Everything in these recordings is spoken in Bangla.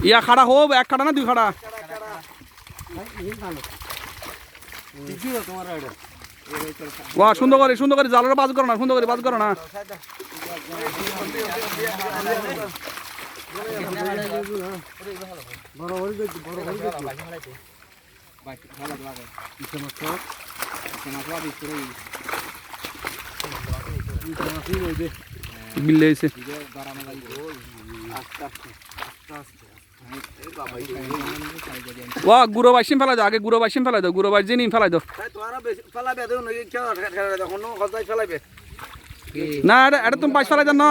ইয়া খাড়া হোক, এক খাড়া না দুই খাড়া? বাহ, সুন্দর করে জালটা বাজ করো না, সুন্দর করে বাজ করো না। বিল্লে হয়েছে। ওয়া গুঁড়ো বাইসিম ফেলাই দাও, আগে গুঁড়ো বাইসিম ফেলাই দাও, গুঁড়ো বাইস নিম ফেলাই দাও। না এটা তুমি বাইশ ফেলাই দেন না।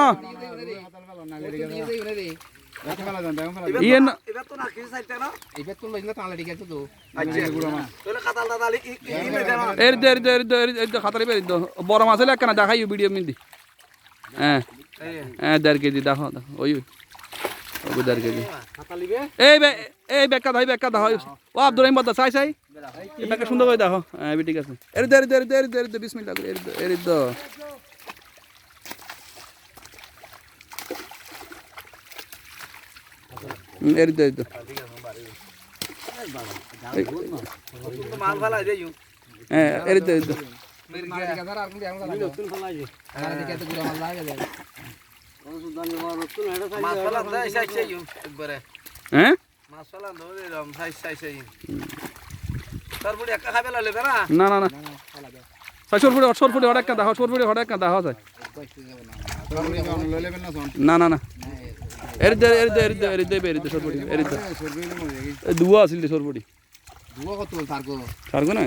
বড় মাছ হলে একখানা দেখাই ভিডিও মিন্দি। হ্যাঁ হ্যাঁ 1.5 কেজি দেখো দেখো, ওই 1.5 কেজি। এই বেকা ভাই বেকা দাও। ও আব্দুর রহিম বদা চাই এই বেকা সুন্দর করে দেখো। হ্যাঁ ঠিক আছে। বিসমিল্লাহ না না না সরফুটি হঠাৎ দেখো, সরফুটি হঠাৎ দেখো যায়। না না না সরফুটি দুয়া আছিল সরফুটি সারগো না।